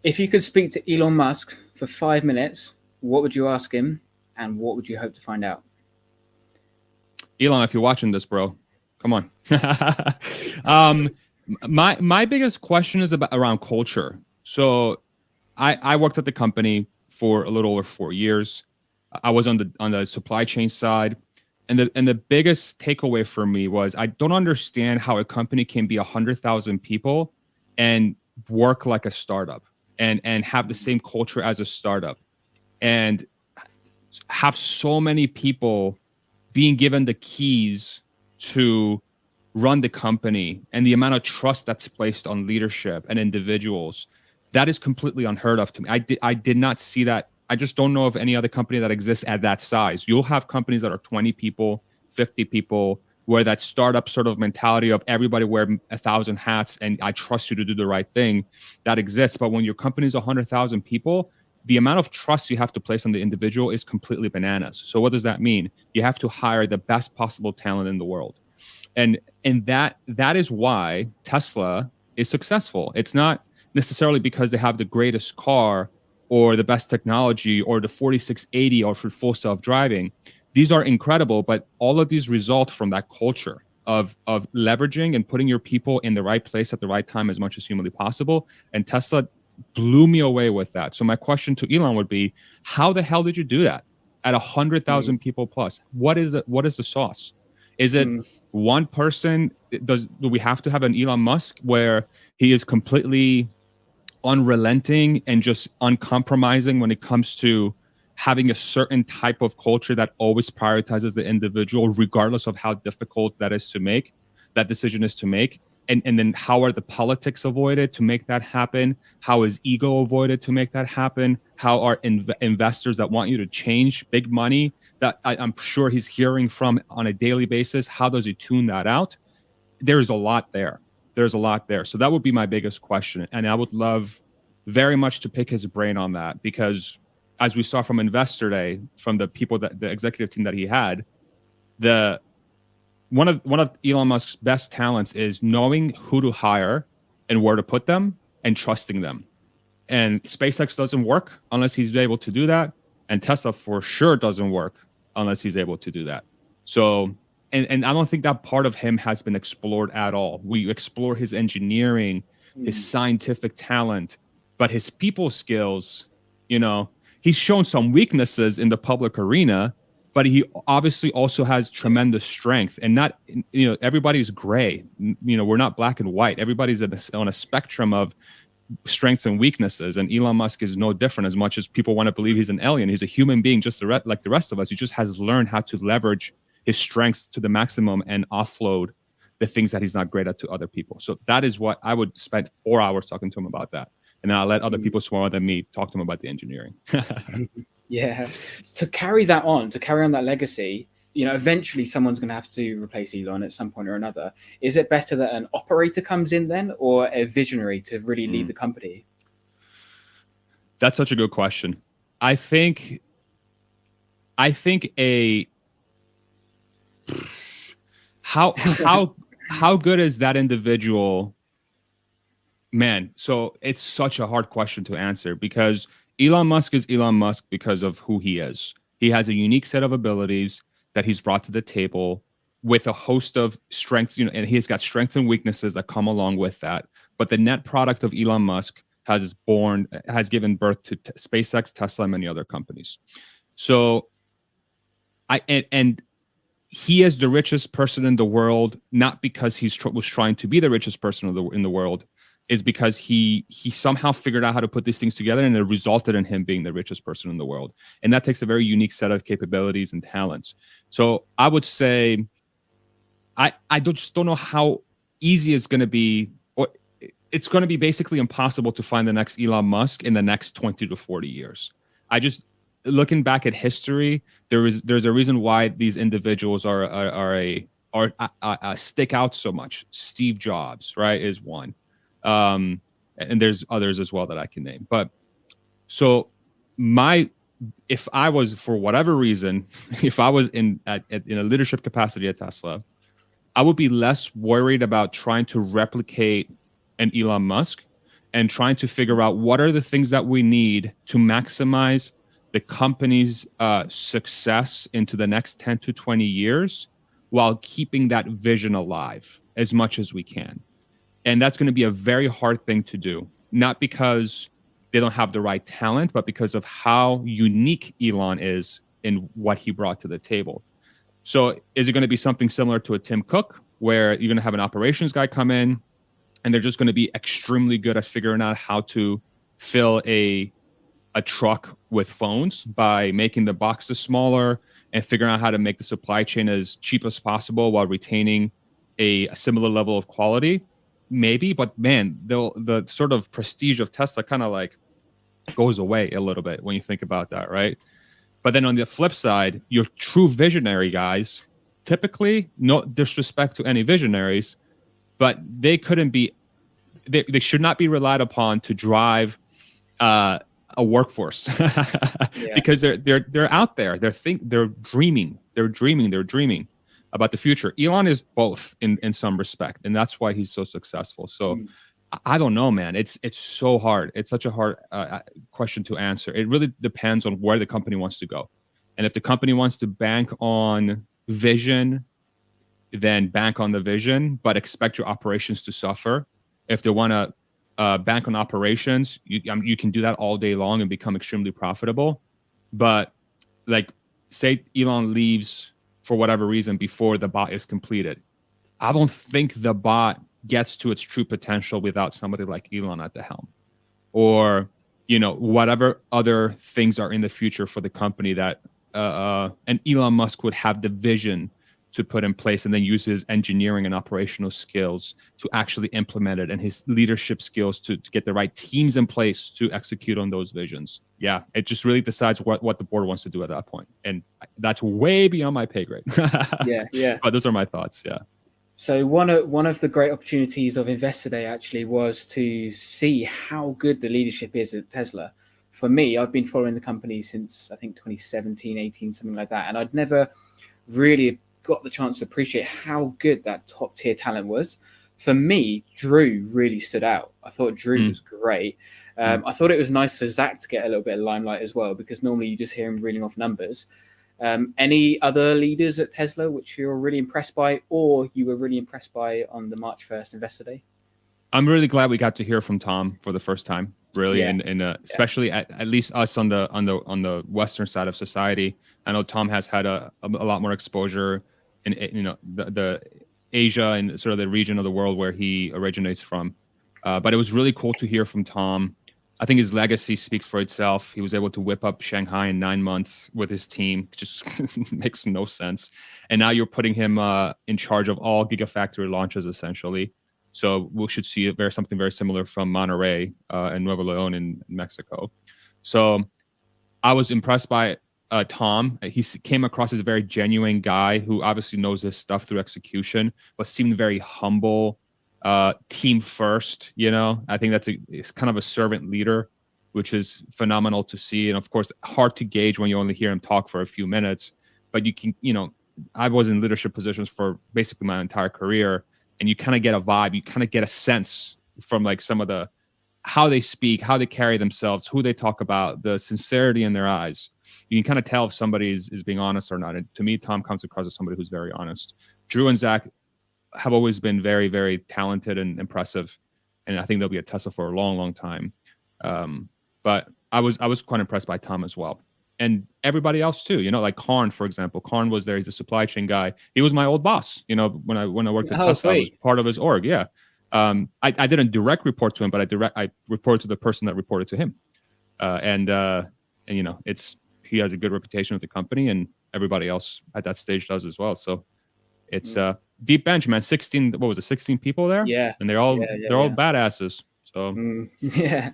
If you could speak to Elon Musk for 5 minutes, what would you ask him, and what would you hope to find out? Elon, if you're watching this, bro, come on. My biggest question is around culture. So I worked at the company for a little over 4 years. I was on the supply chain side. And the biggest takeaway for me was I don't understand how a company can be 100,000 people and work like a startup and have the same culture as a startup and have so many people being given the keys to run the company and the amount of trust that's placed on leadership and individuals. That is completely unheard of to me. I did not see that. I just don't know of any other company that exists at that size. You'll have companies that are 20 people, 50 people, where that startup sort of mentality of everybody wear 1,000 hats and I trust you to do the right thing, that exists. But when your company is 100,000 people, the amount of trust you have to place on the individual is completely bananas. So what does that mean? You have to hire the best possible talent in the world. And that is why Tesla is successful. It's not necessarily because they have the greatest car or the best technology or the 4680 or for full self-driving. These are incredible, but all of these result from that culture of leveraging and putting your people in the right place at the right time as much as humanly possible. And Tesla blew me away with that. So my question to Elon would be, how the hell did you do that at 100,000 people plus? What is it? What is the sauce? Is it one person? Do we have to have an Elon Musk where he is completely unrelenting and just uncompromising when it comes to having a certain type of culture that always prioritizes the individual, regardless of how difficult that decision is to make? And then how are the politics avoided to make that happen? How is ego avoided to make that happen? How are investors that want you to change big money that I'm sure he's hearing from on a daily basis? How does he tune that out? There's a lot there. So that would be my biggest question. And I would love very much to pick his brain on that, because as we saw from Investor Day, from the people that the executive team that he had, one of Elon Musk's best talents is knowing who to hire and where to put them and trusting them. And SpaceX doesn't work unless he's able to do that. And Tesla for sure doesn't work unless he's able to do that. So, and I don't think that part of him has been explored at all. We explore his engineering, his scientific talent, but his people skills, he's shown some weaknesses in the public arena, but he obviously also has tremendous strength. And not, everybody's gray. We're not black and white. Everybody's on a spectrum of strengths and weaknesses. And Elon Musk is no different. As much as people want to believe he's an alien, he's a human being just like the rest of us. He just has learned how to leverage his strengths to the maximum and offload the things that he's not great at to other people. So that is what I would spend 4 hours talking to him about that. And then I'll let other people smarter than me talk to him about the engineering. Yeah. To carry on that legacy, eventually someone's going to have to replace Elon at some point or another. Is it better that an operator comes in then, or a visionary to really lead the company? That's such a good question. I think how good is that individual? Man, so it's such a hard question to answer, because Elon Musk is Elon Musk because of who he is. He has a unique set of abilities that he's brought to the table with a host of strengths, and he's got strengths and weaknesses that come along with that. But the net product of Elon Musk has given birth to SpaceX, Tesla, and many other companies. So and he is the richest person in the world, not because he was trying to be the richest person in the world, is because he somehow figured out how to put these things together, and it resulted in him being the richest person in the world. And that takes a very unique set of capabilities and talents. So I would say, I just don't know how easy it's going to be, or it's going to be basically impossible to find the next Elon Musk in the next 20 to 40 years. Looking back at history, there's a reason why these individuals stick out so much. Steve Jobs, right, is one. And there's others as well that I can name. But so if I was, for whatever reason, if I was in a leadership capacity at Tesla, I would be less worried about trying to replicate an Elon Musk and trying to figure out what are the things that we need to maximize the company's success into the next 10 to 20 years while keeping that vision alive as much as we can. And that's going to be a very hard thing to do, not because they don't have the right talent, but because of how unique Elon is in what he brought to the table. So is it going to be something similar to a Tim Cook, where you're going to have an operations guy come in and they're just going to be extremely good at figuring out how to fill a truck with phones by making the boxes smaller and figuring out how to make the supply chain as cheap as possible while retaining a similar level of quality? Maybe, but man, the sort of prestige of Tesla kind of like goes away a little bit when you think about that, right? But then on the flip side, your true visionary guys, typically, no disrespect to any visionaries, but they should not be relied upon to drive a workforce because they're out there. They're dreaming about the future. Elon is both in some respect, and that's why he's so successful. So I don't know, man. It's so hard. It's such a hard question to answer. It really depends on where the company wants to go. And if the company wants to bank on vision, then bank on the vision, but expect your operations to suffer. If they want to bank on operations, you can do that all day long and become extremely profitable. But like, say Elon leaves for whatever reason before the bot is completed, I don't think the bot gets to its true potential without somebody like Elon at the helm, or whatever other things are in the future for the company that and Elon Musk would have the vision to put in place, and then use his engineering and operational skills to actually implement it, and his leadership skills to get the right teams in place to execute on those visions. Yeah, it just really decides what the board wants to do at that point, and that's way beyond my pay grade. Yeah. But those are my thoughts. Yeah. So one of the great opportunities of Investor Day actually was to see how good the leadership is at Tesla. For me, I've been following the company since I think 2017, 18, something like that, and I'd never really got the chance to appreciate how good that top tier talent was. For me, Drew really stood out. I thought Drew was great. I thought it was nice for Zach to get a little bit of limelight as well, because normally you just hear him reeling off numbers. Any other leaders at Tesla which you're really impressed by, or you were really impressed by on the March 1st Investor Day? I'm really glad we got to hear from Tom for the first time, really, and especially at least us on the Western side of society. I know Tom has had a lot more exposure in the Asia and sort of the region of the world where he originates from. But it was really cool to hear from Tom. I think his legacy speaks for itself. He was able to whip up Shanghai in 9 months with his team. Just makes no sense. And now you're putting him in charge of all Gigafactory launches, essentially. So we should see something very similar from Monterrey and Nuevo León in Mexico. So I was impressed by Tom. He came across as a very genuine guy who obviously knows his stuff through execution, but seemed very humble, team first. I think it's kind of a servant leader, which is phenomenal to see. And of course, hard to gauge when you only hear him talk for a few minutes. But you can, I was in leadership positions for basically my entire career, and you kind of get a vibe, you kind of get a sense from like some of how they speak, how they carry themselves, who they talk about, the sincerity in their eyes. You can kind of tell if somebody is being honest or not. And to me, Tom comes across as somebody who's very honest. Drew and Zach have always been very, very talented and impressive, and I think they'll be at Tesla for a long, long time. But I was quite impressed by Tom as well, and everybody else too. Like Karn, for example. Karn was there; he's the supply chain guy. He was my old boss. When I worked at Tesla, I was part of his org. Yeah, I didn't direct report to him, but I reported to the person that reported to him, and he has a good reputation with the company, and everybody else at that stage does as well. So it's deep bench, man. 16 people there? Yeah. And they're all badasses. So yeah.